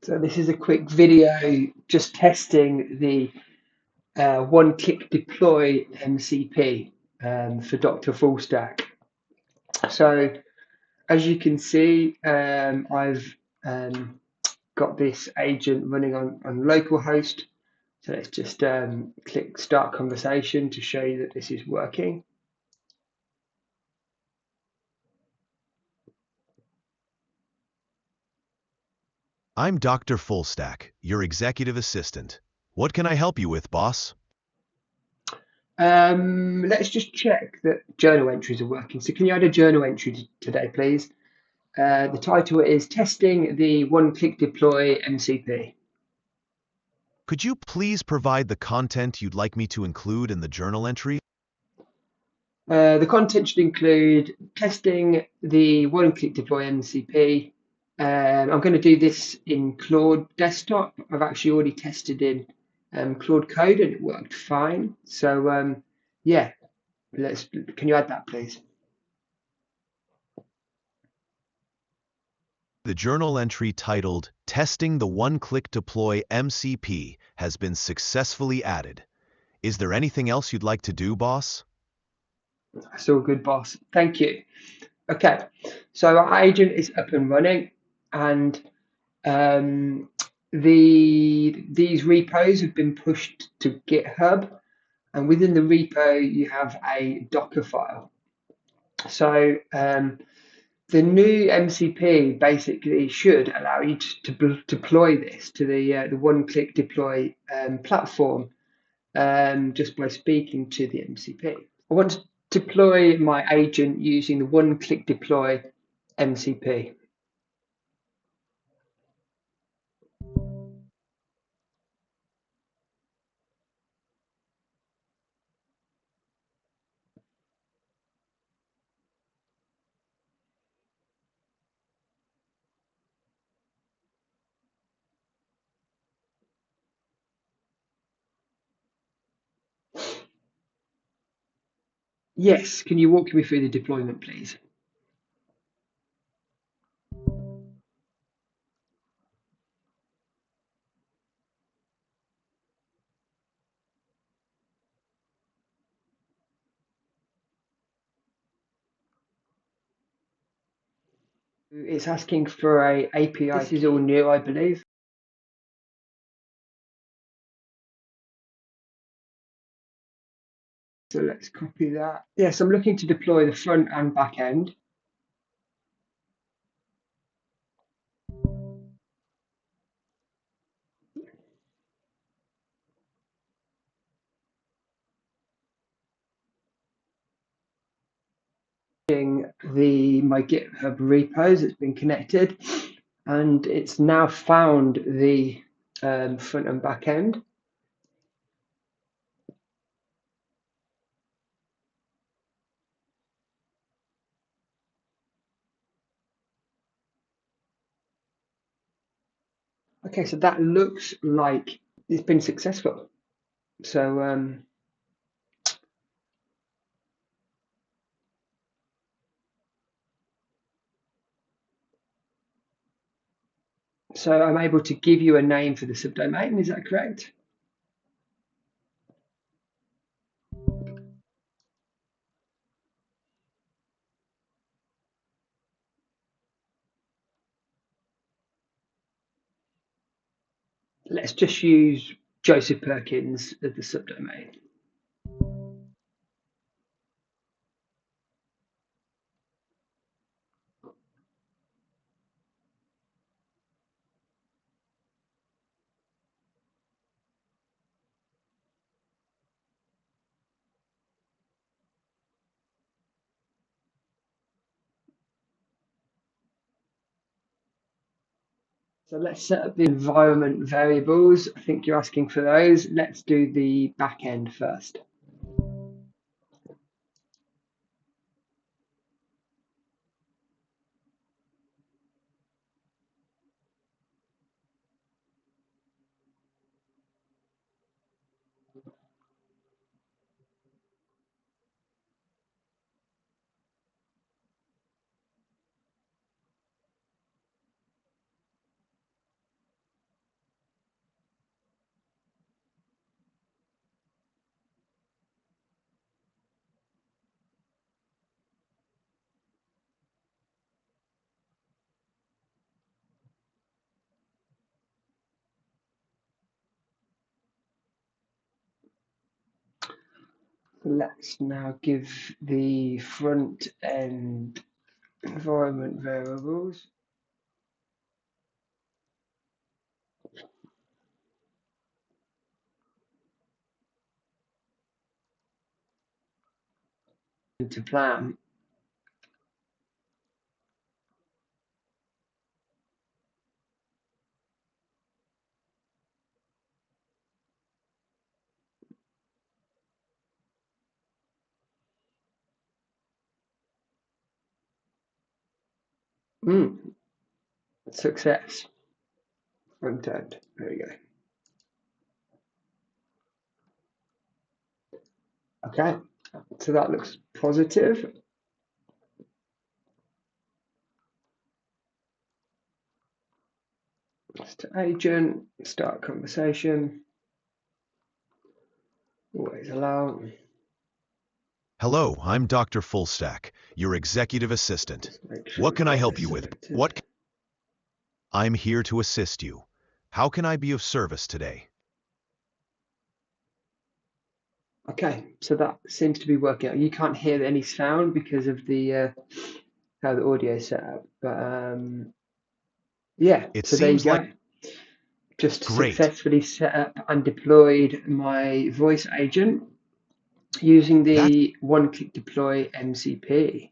So this is a quick video just testing the one-click deploy MCP for Dr. Fullstack. So as you can see, I've got this agent running on localhost. So let's just click Start Conversation to show you that this is working. I'm Dr. Fullstack, your executive assistant. What can I help you with, boss? Let's just check that journal entries are working. So can you add a journal entry today, please? The title is Testing the One-Click Deploy MCP. Could you please provide the content you'd like me to include in the journal entry? The content should include testing the one-click deploy MCP. I'm going to do this in Claude Desktop. I've actually already tested in Claude Code and it worked fine. So yeah, can you add that, please? The journal entry titled Testing the One-Click Deploy MCP has been successfully added. Is there anything else you'd like to do, boss? That's all good, boss. Thank you. Okay, so our agent is up and running, and these repos have been pushed to GitHub, and within the repo you have a Docker file. So the new MCP basically should allow you to deploy this to the one-click deploy platform just by speaking to the MCP. I want to deploy my agent using the one-click deploy MCP. Yes, can you walk me through the deployment, please? It's asking for a API. This is all new, I believe. So let's copy that. Yes, I'm looking to deploy the front and back end. My GitHub repos, it's been connected, and it's now found the front and back end. Okay, so that looks like it's been successful. So so I'm able to give you a name for the subdomain, is that correct? Let's just use Joseph Perkins as the subdomain. So let's set up the environment variables. I think you're asking for those. Let's do the backend first. Let's now give the front end environment variables. To plan. Success. Front end. There we go. Okay, so that looks positive. To agent, start conversation. Always allow. Hello, I'm Dr. Fullstack, your executive assistant. Sure What can I help you with? selected. I'm here to assist you. How can I be of service today? Okay, so that seems to be working out. You can't hear any sound because of the how the audio is set up, but yeah. It So there you seems go. like Just great. successfully set up and deployed my voice agent using the one-click deploy MCP.